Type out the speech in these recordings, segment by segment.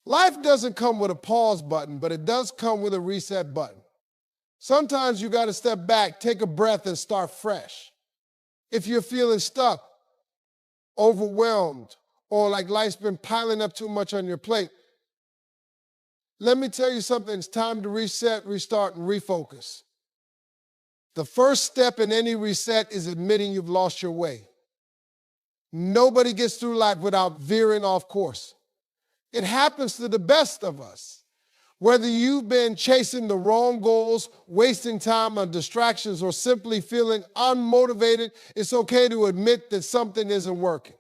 Life doesn't come with a pause button, but it does come with a reset button. Sometimes you got to step back, take a breath, and start fresh. If you're feeling stuck, overwhelmed, or like life's been piling up too much on your plate, let me tell you something. It's time to reset, restart, and refocus. The first step in any reset is admitting you've lost your way. Nobody gets through life without veering off course. It happens to the best of us. Whether you've been chasing the wrong goals, wasting time on distractions, or simply feeling unmotivated, it's okay to admit that something isn't working.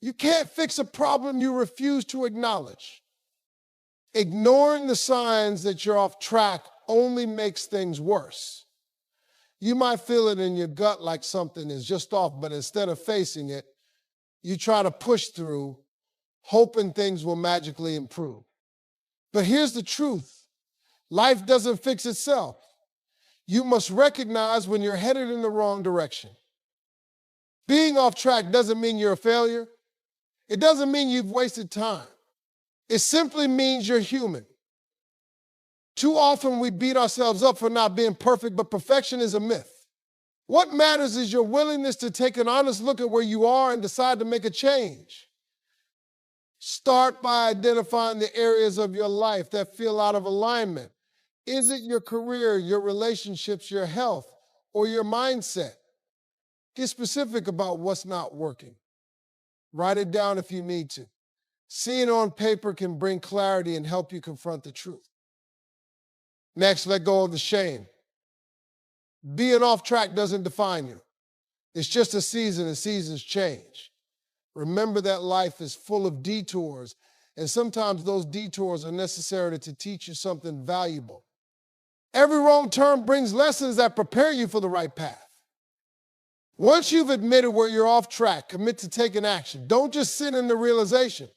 You can't fix a problem you refuse to acknowledge. Ignoring the signs that you're off track only makes things worse. You might feel it in your gut like something is just off, but instead of facing it, you try to push through, hoping things will magically improve. But here's the truth. Life doesn't fix itself. You must recognize when you're headed in the wrong direction. Being off track doesn't mean you're a failure. It doesn't mean you've wasted time. It simply means you're human. Too often we beat ourselves up for not being perfect, but perfection is a myth. What matters is your willingness to take an honest look at where you are and decide to make a change. Start by identifying the areas of your life that feel out of alignment. Is it your career, your relationships, your health, or your mindset? Get specific about what's not working. Write it down if you need to. Seeing it on paper can bring clarity and help you confront the truth. Next, let go of the shame. Being off track doesn't define you. It's just a season, and seasons change. Remember that life is full of detours, and sometimes those detours are necessary to teach you something valuable. Every wrong turn brings lessons that prepare you for the right path. Once you've admitted where you're off track, commit to taking action. Don't just sit in the realization.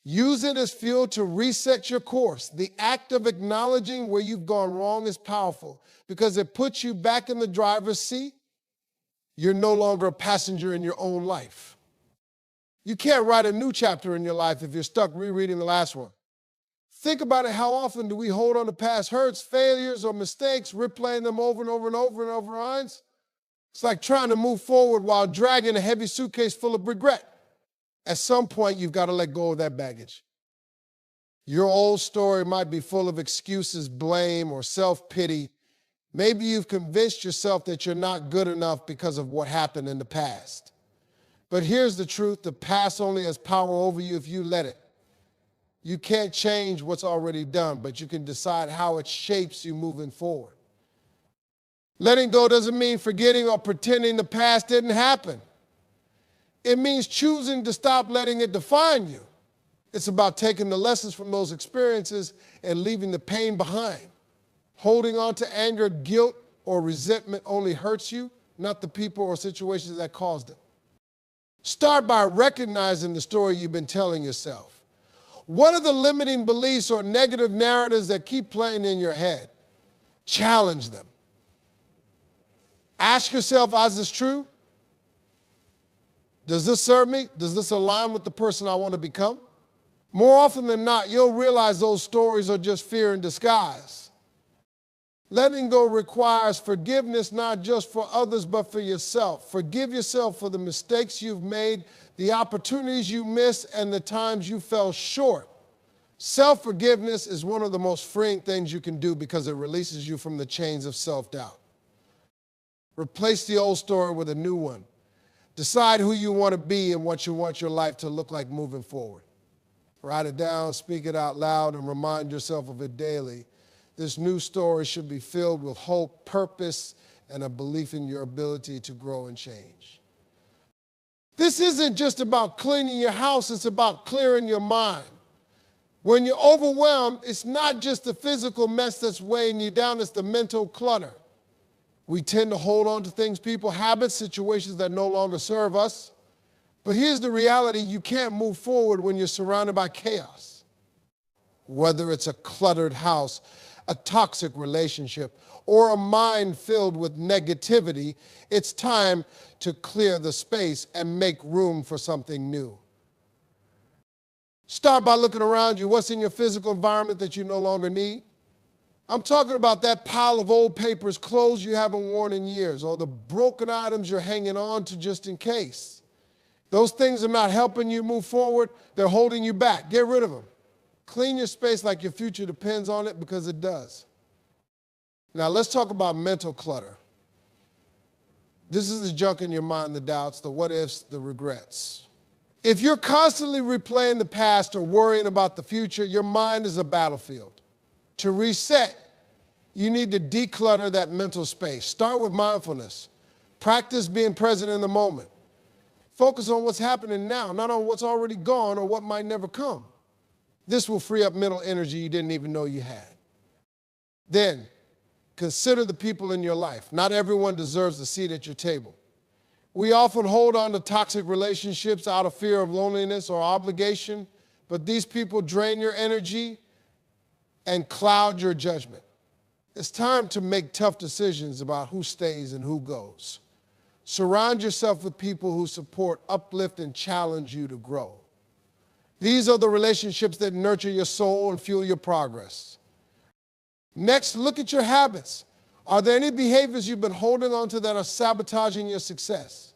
Use it as fuel to reset your course. The act of acknowledging where you've gone wrong is powerful because it puts you back in the driver's seat. You're no longer a passenger in your own life. You can't write a new chapter in your life if you're stuck rereading the last one. Think about it. How often do we hold on to past hurts, failures, or mistakes, replaying them over and over and over and over again? It's like trying to move forward while dragging a heavy suitcase full of regret. At some point, you've got to let go of that baggage. Your old story might be full of excuses, blame, or self-pity. Maybe you've convinced yourself that you're not good enough because of what happened in the past. But here's the truth. The past only has power over you if you let it. You can't change what's already done, but you can decide how it shapes you moving forward. Letting go doesn't mean forgetting or pretending the past didn't happen. It means choosing to stop letting it define you. It's about taking the lessons from those experiences and leaving the pain behind. Holding on to anger, guilt, or resentment only hurts you, not the people or situations that caused it. Start by recognizing the story you've been telling yourself. What are the limiting beliefs or negative narratives that keep playing in your head? Challenge them. Ask yourself, is this true? Does this serve me? Does this align with the person I want to become? More often than not, you'll realize those stories are just fear in disguise. Letting go requires forgiveness, not just for others, but for yourself. Forgive yourself for the mistakes you've made, the opportunities you missed, and the times you fell short. Self-forgiveness is one of the most freeing things you can do because it releases you from the chains of self-doubt. Replace the old story with a new one. Decide who you want to be and what you want your life to look like moving forward. Write it down, speak it out loud, and remind yourself of it daily. This new story should be filled with hope, purpose, and a belief in your ability to grow and change. This isn't just about cleaning your house, it's about clearing your mind. When you're overwhelmed, it's not just the physical mess that's weighing you down, it's the mental clutter. We tend to hold on to things, people, habits, situations that no longer serve us. But here's the reality: you can't move forward when you're surrounded by chaos. Whether it's a cluttered house, a toxic relationship, or a mind filled with negativity, it's time to clear the space and make room for something new. Start by looking around you. What's in your physical environment that you no longer need? I'm talking about that pile of old papers, clothes you haven't worn in years, or the broken items you're hanging on to just in case. Those things are not helping you move forward. They're holding you back. Get rid of them. Clean your space like your future depends on it, because it does. Now let's talk about mental clutter. This is the junk in your mind, the doubts, the what ifs, the regrets. If you're constantly replaying the past or worrying about the future, your mind is a battlefield. To reset, you need to declutter that mental space. Start with mindfulness. Practice being present in the moment. Focus on what's happening now, not on what's already gone or what might never come. This will free up mental energy you didn't even know you had. Then, consider the people in your life. Not everyone deserves a seat at your table. We often hold on to toxic relationships out of fear of loneliness or obligation, but these people drain your energy and cloud your judgment. It's time to make tough decisions about who stays and who goes. Surround yourself with people who support, uplift, and challenge you to grow. These are the relationships that nurture your soul and fuel your progress. Next, look at your habits. Are there any behaviors you've been holding on to that are sabotaging your success?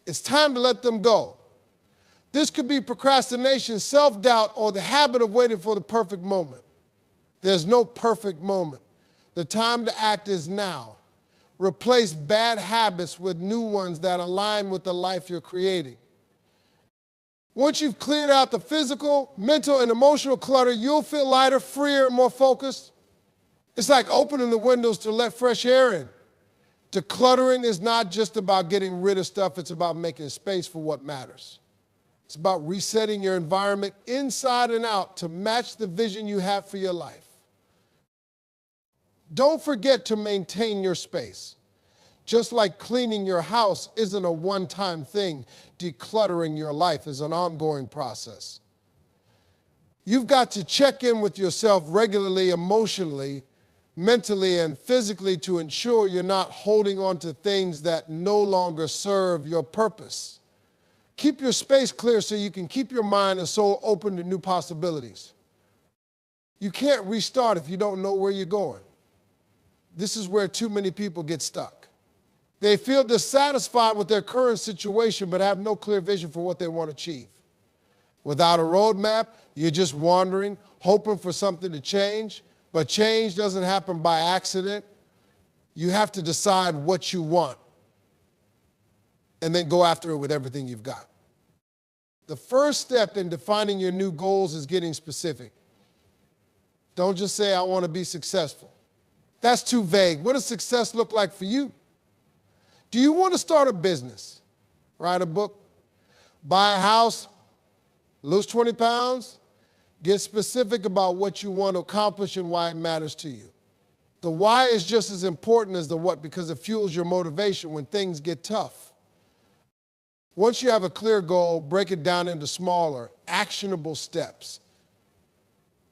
It's time to let them go. This could be procrastination, self-doubt, or the habit of waiting for the perfect moment. There's no perfect moment. The time to act is now. Replace bad habits with new ones that align with the life you're creating. Once you've cleared out the physical, mental, and emotional clutter, you'll feel lighter, freer, and more focused. It's like opening the windows to let fresh air in. Decluttering is not just about getting rid of stuff, it's about making space for what matters. It's about resetting your environment inside and out to match the vision you have for your life. Don't forget to maintain your space. Just like cleaning your house isn't a one-time thing, decluttering your life is an ongoing process. You've got to check in with yourself regularly, emotionally, mentally, and physically to ensure you're not holding on to things that no longer serve your purpose. Keep your space clear so you can keep your mind and soul open to new possibilities. You can't restart if you don't know where you're going. This is where too many people get stuck. They feel dissatisfied with their current situation but have no clear vision for what they want to achieve. Without a roadmap, you're just wandering, hoping for something to change, but change doesn't happen by accident. You have to decide what you want and then go after it with everything you've got. The first step in defining your new goals is getting specific. Don't just say, I want to be successful. That's too vague. What does success look like for you? Do you want to start a business, write a book, buy a house, lose 20 pounds? Get specific about what you want to accomplish and why it matters to you. The why is just as important as the what because it fuels your motivation when things get tough. Once you have a clear goal, break it down into smaller, actionable steps.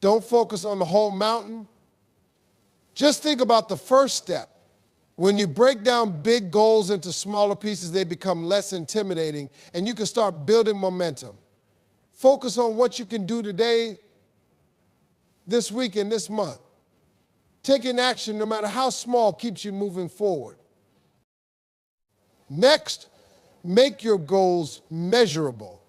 Don't focus on the whole mountain. Just think about the first step. When you break down big goals into smaller pieces, they become less intimidating, and you can start building momentum. Focus on what you can do today, this week, and this month. Taking action, no matter how small, keeps you moving forward. Next, make your goals measurable.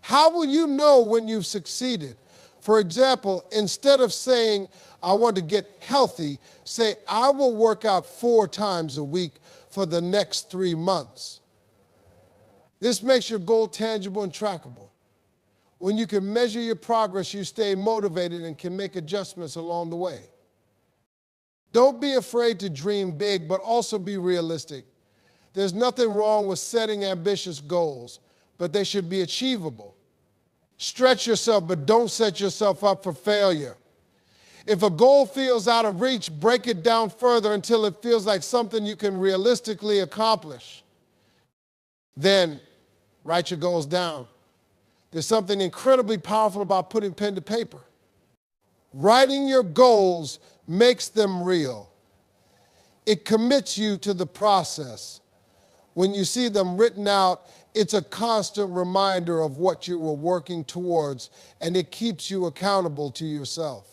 How will you know when you've succeeded? For example, instead of saying, I want to get healthy, say, I will work out 4 times a week for the next 3 months. This makes your goal tangible and trackable. When you can measure your progress, you stay motivated and can make adjustments along the way. Don't be afraid to dream big, but also be realistic. There's nothing wrong with setting ambitious goals, but they should be achievable. Stretch yourself, but don't set yourself up for failure. If a goal feels out of reach, break it down further until it feels like something you can realistically accomplish. Then, write your goals down. There's something incredibly powerful about putting pen to paper. Writing your goals makes them real. It commits you to the process. When you see them written out, It's a constant reminder of what you were working towards, and it keeps you accountable to yourself.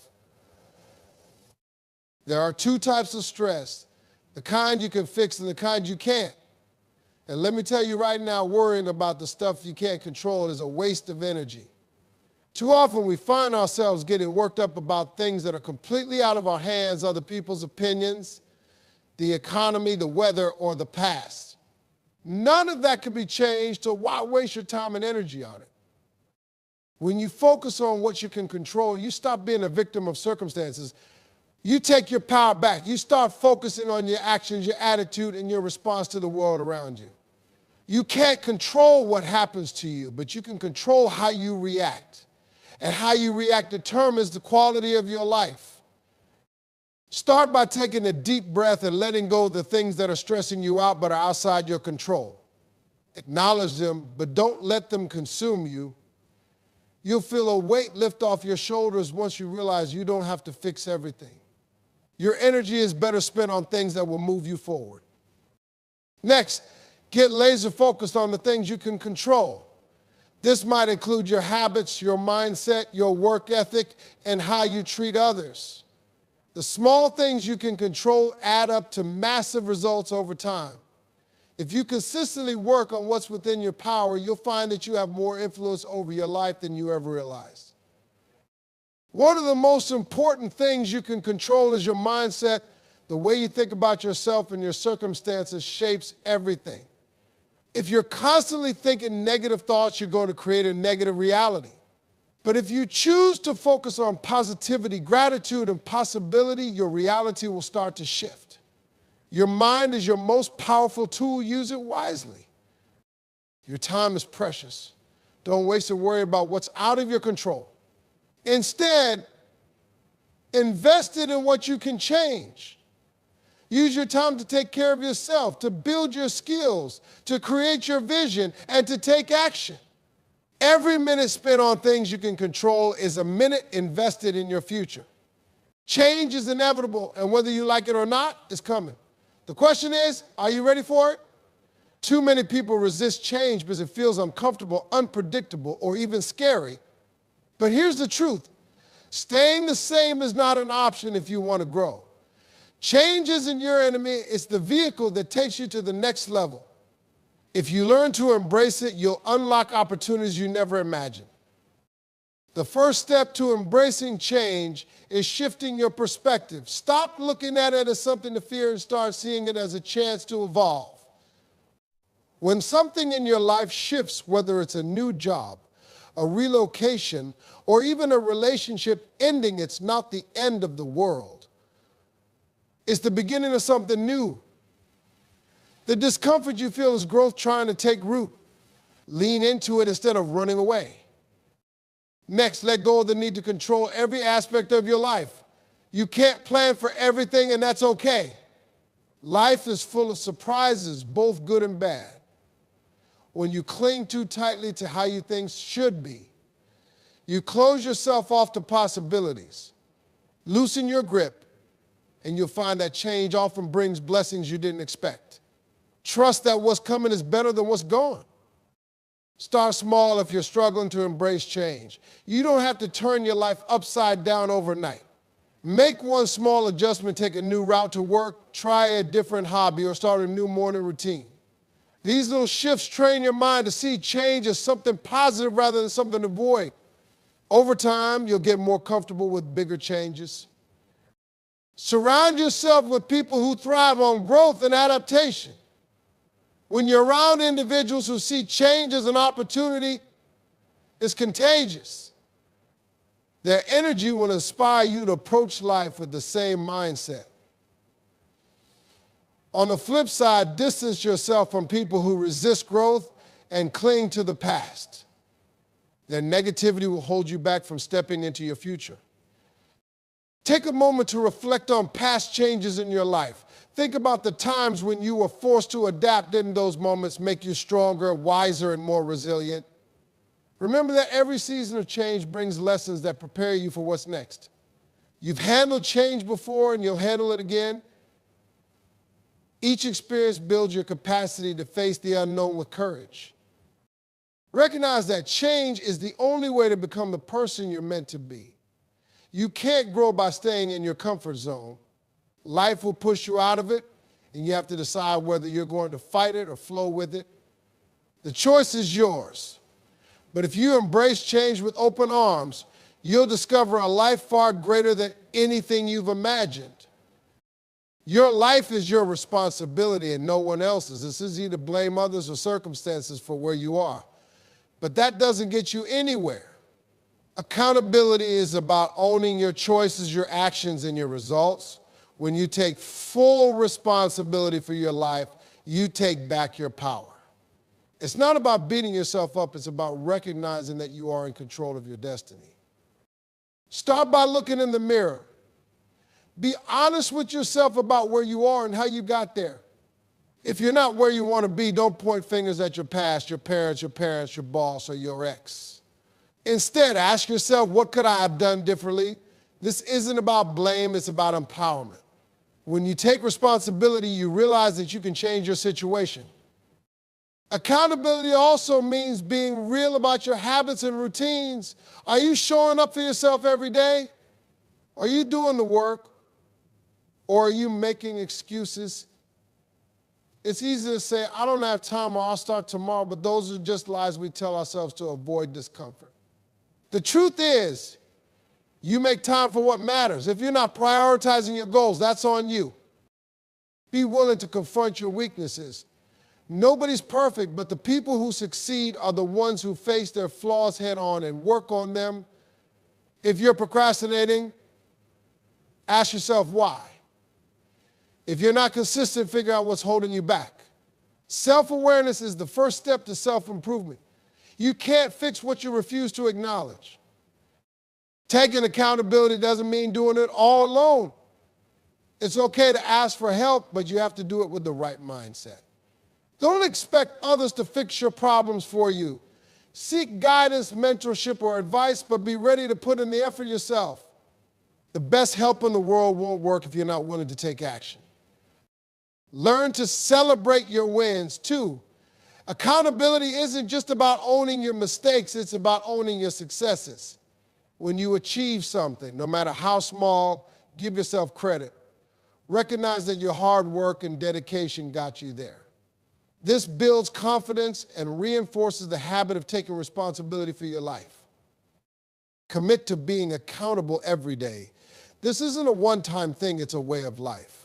There are two types of stress, the kind you can fix and the kind you can't. And let me tell you right now, worrying about the stuff you can't control is a waste of energy. Too often we find ourselves getting worked up about things that are completely out of our hands, other people's opinions, the economy, the weather, or the past. None of that can be changed, so why waste your time and energy on it? When you focus on what you can control, you stop being a victim of circumstances. You take your power back. You start focusing on your actions, your attitude, and your response to the world around you. You can't control what happens to you, but you can control how you react. And how you react determines the quality of your life. Start by taking a deep breath and letting go of the things that are stressing you out but are outside your control. Acknowledge them, but don't let them consume you. You'll feel a weight lift off your shoulders once you realize you don't have to fix everything. Your energy is better spent on things that will move you forward. Next, get laser focused on the things you can control. This might include your habits, your mindset, your work ethic, and how you treat others. The small things you can control add up to massive results over time. If you consistently work on what's within your power, you'll find that you have more influence over your life than you ever realized. One of the most important things you can control is your mindset. The way you think about yourself and your circumstances shapes everything. If you're constantly thinking negative thoughts, you're going to create a negative reality. But if you choose to focus on positivity, gratitude, and possibility, your reality will start to shift. Your mind is your most powerful tool. Use it wisely. Your time is precious. Don't waste it worrying about what's out of your control. Instead, invest it in what you can change. Use your time to take care of yourself, to build your skills, to create your vision, and to take action. Every minute spent on things you can control is a minute invested in your future. Change is inevitable, and whether you like it or not, it's coming. The question is, are you ready for it? Too many people resist change because it feels uncomfortable, unpredictable, or even scary. But here's the truth. Staying the same is not an option if you want to grow. Change isn't your enemy. It's the vehicle that takes you to the next level. If you learn to embrace it, you'll unlock opportunities you never imagined. The first step to embracing change is shifting your perspective. Stop looking at it as something to fear and start seeing it as a chance to evolve. When something in your life shifts, whether it's a new job, a relocation, or even a relationship ending, it's not the end of the world. It's the beginning of something new. The discomfort you feel is growth trying to take root. Lean into it instead of running away. Next, let go of the need to control every aspect of your life. You can't plan for everything, and that's okay. Life is full of surprises, both good and bad. When you cling too tightly to how you think should be, you close yourself off to possibilities. Loosen your grip, and you'll find that change often brings blessings you didn't expect. Trust that what's coming is better than what's gone. Start small if you're struggling to embrace change. You don't have to turn your life upside down overnight. Make one small adjustment, take a new route to work, try a different hobby, or start a new morning routine. These little shifts train your mind to see change as something positive rather than something to avoid. Over time, you'll get more comfortable with bigger changes. Surround yourself with people who thrive on growth and adaptation. When you're around individuals who see change as an opportunity, it's contagious. Their energy will inspire you to approach life with the same mindset. On the flip side, distance yourself from people who resist growth and cling to the past. Their negativity will hold you back from stepping into your future. Take a moment to reflect on past changes in your life. Think about the times when you were forced to adapt. Didn't those moments make you stronger, wiser, and more resilient? Remember that every season of change brings lessons that prepare you for what's next. You've handled change before and you'll handle it again. Each experience builds your capacity to face the unknown with courage. Recognize that change is the only way to become the person you're meant to be. You can't grow by staying in your comfort zone. Life will push you out of it, and you have to decide whether you're going to fight it or flow with it. The choice is yours. But if you embrace change with open arms, you'll discover a life far greater than anything you've imagined. Your life is your responsibility and no one else's. It's easy to blame others or circumstances for where you are. But that doesn't get you anywhere. Accountability is about owning your choices, your actions, and your results. When you take full responsibility for your life, you take back your power. It's not about beating yourself up. It's about recognizing that you are in control of your destiny. Start by looking in the mirror. Be honest with yourself about where you are and how you got there. If you're not where you want to be, don't point fingers at your past, your parents, your boss, or your ex. Instead, ask yourself, what could I have done differently? This isn't about blame, it's about empowerment. When you take responsibility, you realize that you can change your situation. Accountability also means being real about your habits and routines. Are you showing up for yourself every day? Are you doing the work? Or are you making excuses? It's easy to say, I don't have time, or I'll start tomorrow, but those are just lies we tell ourselves to avoid discomfort. The truth is, you make time for what matters. If you're not prioritizing your goals, that's on you. Be willing to confront your weaknesses. Nobody's perfect, but the people who succeed are the ones who face their flaws head on and work on them. If you're procrastinating, ask yourself why. If you're not consistent, figure out what's holding you back. Self-awareness is the first step to self-improvement. You can't fix what you refuse to acknowledge. Taking accountability doesn't mean doing it all alone. It's okay to ask for help, but you have to do it with the right mindset. Don't expect others to fix your problems for you. Seek guidance, mentorship, or advice, but be ready to put in the effort yourself. The best help in the world won't work if you're not willing to take action. Learn to celebrate your wins, too. Accountability isn't just about owning your mistakes, it's about owning your successes. When you achieve something, no matter how small, give yourself credit. Recognize that your hard work and dedication got you there. This builds confidence and reinforces the habit of taking responsibility for your life. Commit to being accountable every day. This isn't a one-time thing, it's a way of life.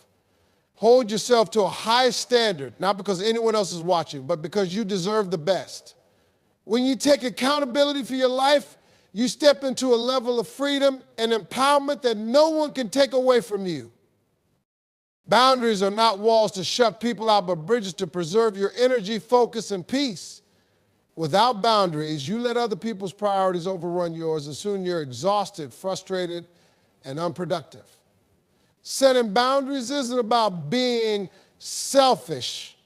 Hold yourself to a high standard, not because anyone else is watching, but because you deserve the best. When you take accountability for your life, you step into a level of freedom and empowerment that no one can take away from you. Boundaries are not walls to shut people out, but bridges to preserve your energy, focus, and peace. Without boundaries, you let other people's priorities overrun yours, and soon you're exhausted, frustrated, and unproductive. Setting boundaries isn't about being selfish.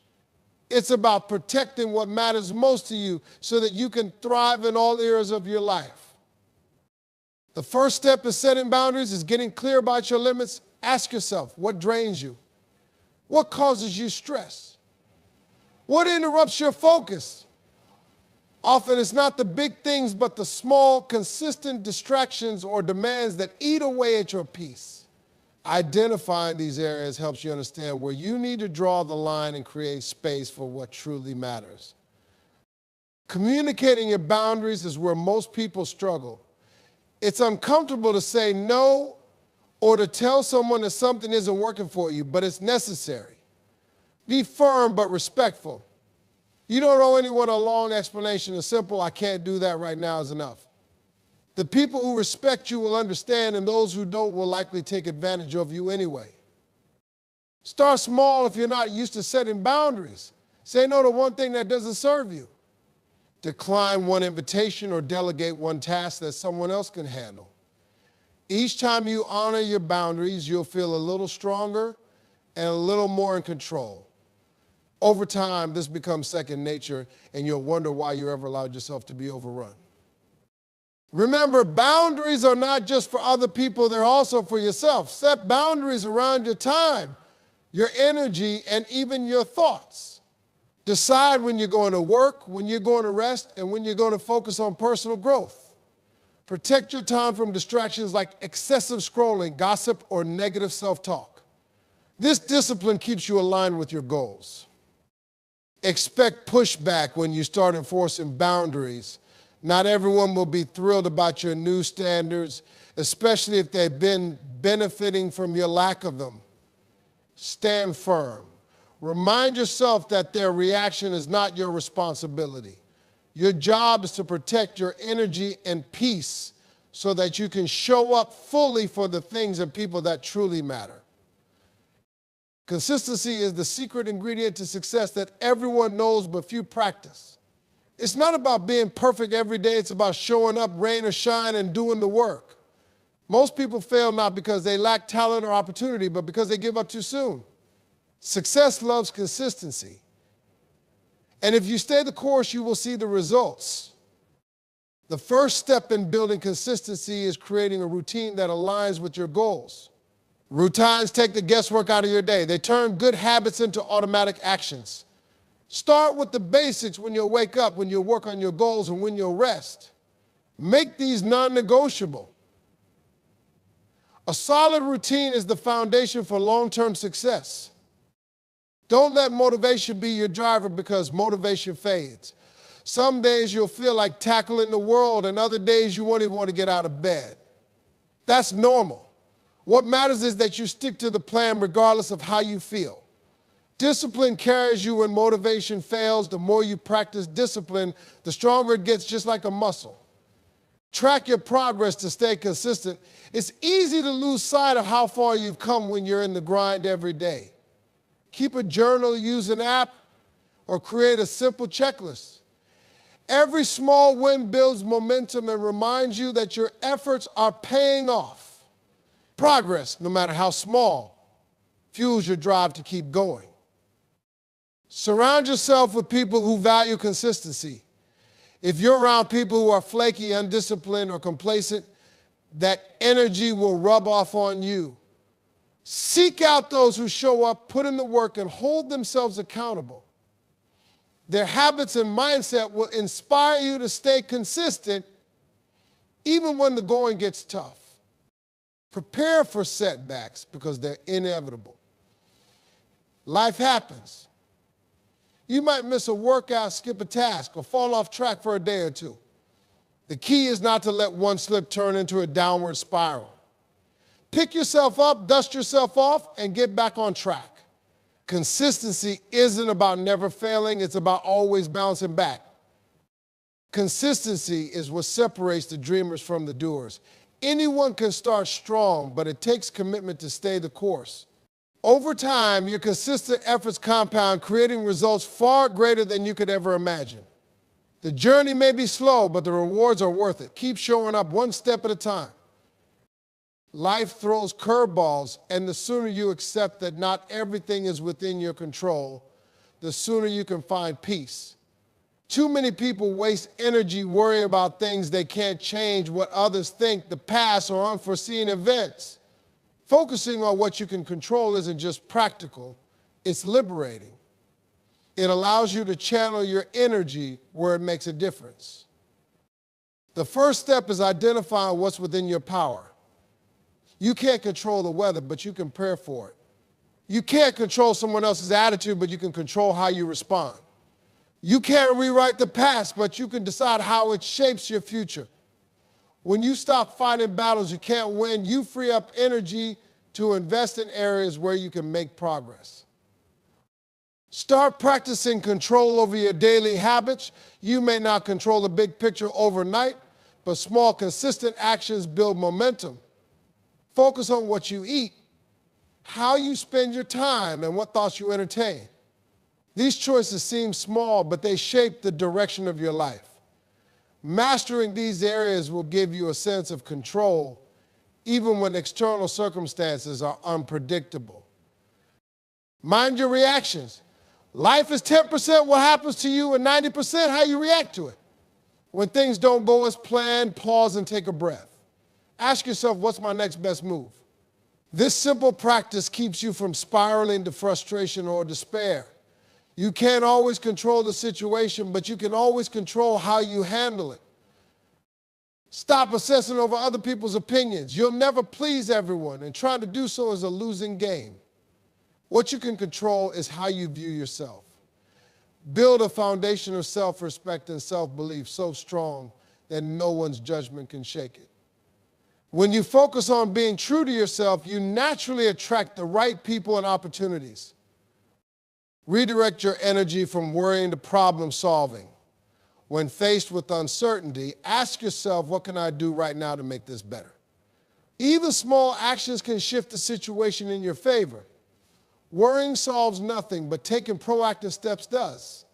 It's about protecting what matters most to you so that you can thrive in all areas of your life. The first step in setting boundaries is getting clear about your limits. Ask yourself, what drains you? What causes you stress? What interrupts your focus? Often it's not the big things, but the small, consistent distractions or demands that eat away at your peace. Identifying these areas helps you understand where you need to draw the line and create space for what truly matters. Communicating your boundaries is where most people struggle. It's uncomfortable to say no or to tell someone that something isn't working for you, but it's necessary. Be firm but respectful. You don't owe anyone a long explanation. A simple, I can't do that right now is enough. The people who respect you will understand, and those who don't will likely take advantage of you anyway. Start small if you're not used to setting boundaries. Say no to one thing that doesn't serve you. Decline one invitation or delegate one task that someone else can handle. Each time you honor your boundaries, you'll feel a little stronger and a little more in control. Over time, this becomes second nature, and you'll wonder why you ever allowed yourself to be overrun. Remember, boundaries are not just for other people, they're also for yourself. Set boundaries around your time, your energy, and even your thoughts. Decide when you're going to work, when you're going to rest, and when you're going to focus on personal growth. Protect your time from distractions like excessive scrolling, gossip, or negative self-talk. This discipline keeps you aligned with your goals. Expect pushback when you start enforcing boundaries. Not everyone will be thrilled about your new standards, especially if they've been benefiting from your lack of them. Stand firm. Remind yourself that their reaction is not your responsibility. Your job is to protect your energy and peace so that you can show up fully for the things and people that truly matter. Consistency is the secret ingredient to success that everyone knows but few practice. It's not about being perfect every day. It's about showing up, rain or shine, and doing the work. Most people fail not because they lack talent or opportunity, but because they give up too soon. Success loves consistency. And if you stay the course, you will see the results. The first step in building consistency is creating a routine that aligns with your goals. Routines take the guesswork out of your day. They turn good habits into automatic actions. Start with the basics when you wake up, when you work on your goals, and when you'll rest. Make these non-negotiable. A solid routine is the foundation for long-term success. Don't let motivation be your driver because motivation fades. Some days you'll feel like tackling the world, and other days you won't even want to get out of bed. That's normal. What matters is that you stick to the plan regardless of how you feel. Discipline carries you when motivation fails. The more you practice discipline, the stronger it gets, just like a muscle. Track your progress to stay consistent. It's easy to lose sight of how far you've come when you're in the grind every day. Keep a journal, use an app, or create a simple checklist. Every small win builds momentum and reminds you that your efforts are paying off. Progress, no matter how small, fuels your drive to keep going. Surround yourself with people who value consistency. If you're around people who are flaky, undisciplined, or complacent, that energy will rub off on you. Seek out those who show up, put in the work, and hold themselves accountable. Their habits and mindset will inspire you to stay consistent even when the going gets tough. Prepare for setbacks because they're inevitable. Life happens. You might miss a workout, skip a task, or fall off track for a day or two. The key is not to let one slip turn into a downward spiral. Pick yourself up, dust yourself off, and get back on track. Consistency isn't about never failing, it's about always bouncing back. Consistency is what separates the dreamers from the doers. Anyone can start strong, but it takes commitment to stay the course. Over time, your consistent efforts compound, creating results far greater than you could ever imagine. The journey may be slow, but the rewards are worth it. Keep showing up one step at a time. Life throws curveballs, and the sooner you accept that not everything is within your control, the sooner you can find peace. Too many people waste energy worrying about things they can't change, what others think, the past, or unforeseen events. Focusing on what you can control isn't just practical, it's liberating. It allows you to channel your energy where it makes a difference. The first step is identifying what's within your power. You can't control the weather, but you can prepare for it. You can't control someone else's attitude, but you can control how you respond. You can't rewrite the past, but you can decide how it shapes your future. When you stop fighting battles you can't win, you free up energy to invest in areas where you can make progress. Start practicing control over your daily habits. You may not control the big picture overnight, but small, consistent actions build momentum. Focus on what you eat, how you spend your time, and what thoughts you entertain. These choices seem small, but they shape the direction of your life. Mastering these areas will give you a sense of control, even when external circumstances are unpredictable. Mind your reactions. Life is 10% what happens to you and 90% how you react to it. When things don't go as planned, pause and take a breath. Ask yourself, what's my next best move? This simple practice keeps you from spiraling to frustration or despair. You can't always control the situation, but you can always control how you handle it. Stop obsessing over other people's opinions. You'll never please everyone, and trying to do so is a losing game. What you can control is how you view yourself. Build a foundation of self-respect and self-belief so strong that no one's judgment can shake it. When you focus on being true to yourself, you naturally attract the right people and opportunities. Redirect your energy from worrying to problem solving. When faced with uncertainty, ask yourself, what can I do right now to make this better? Even small actions can shift the situation in your favor. Worrying solves nothing, but taking proactive steps does.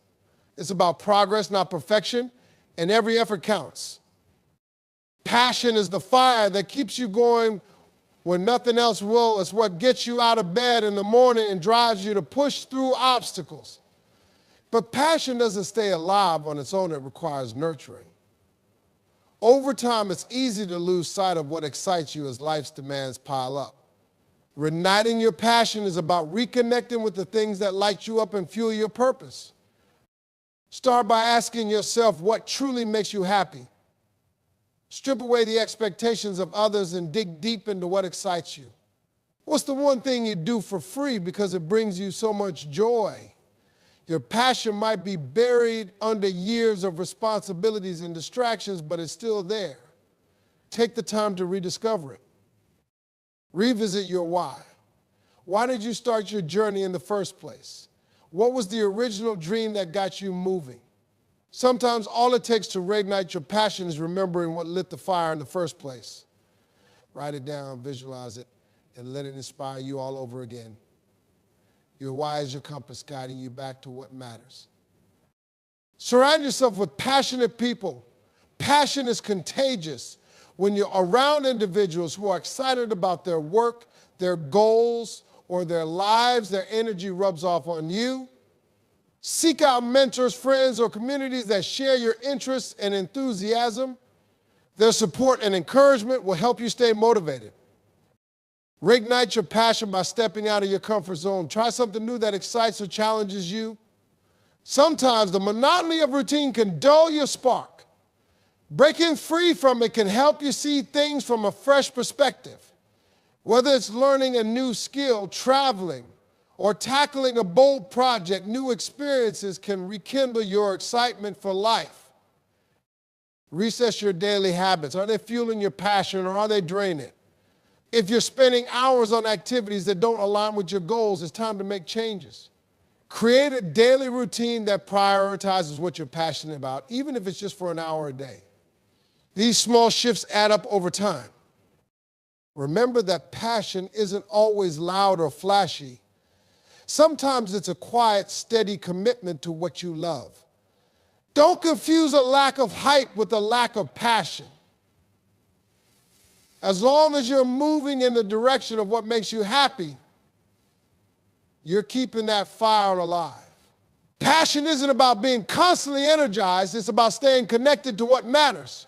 It's about progress, not perfection, and every effort counts. Passion is the fire that keeps you going when nothing else will. It's what gets you out of bed in the morning and drives you to push through obstacles. But passion doesn't stay alive on its own. It requires nurturing. Over time, it's easy to lose sight of what excites you as life's demands pile up. Reigniting your passion is about reconnecting with the things that light you up and fuel your purpose. Start by asking yourself what truly makes you happy. Strip away the expectations of others and dig deep into what excites you. What's the one thing you do for free because it brings you so much joy? Your passion might be buried under years of responsibilities and distractions, but it's still there. Take the time to rediscover it. Revisit your why. Why did you start your journey in the first place? What was the original dream that got you moving? Sometimes all it takes to reignite your passion is remembering what lit the fire in the first place. Write it down, visualize it, and let it inspire you all over again. Your why is your compass guiding you back to what matters. Surround yourself with passionate people. Passion is contagious. When you're around individuals who are excited about their work, their goals, or their lives, their energy rubs off on you. Seek out mentors, friends, or communities that share your interests and enthusiasm. Their support and encouragement will help you stay motivated. Reignite your passion by stepping out of your comfort zone. Try something new that excites or challenges you. Sometimes the monotony of routine can dull your spark. Breaking free from it can help you see things from a fresh perspective. Whether it's learning a new skill, traveling, or tackling a bold project, new experiences can rekindle your excitement for life. Reassess your daily habits. Are they fueling your passion or are they draining it? If you're spending hours on activities that don't align with your goals, it's time to make changes. Create a daily routine that prioritizes what you're passionate about, even if it's just for an hour a day. These small shifts add up over time. Remember that passion isn't always loud or flashy. Sometimes it's a quiet, steady commitment to what you love. Don't confuse a lack of hype with a lack of passion. As long as you're moving in the direction of what makes you happy, you're keeping that fire alive. Passion isn't about being constantly energized, it's about staying connected to what matters.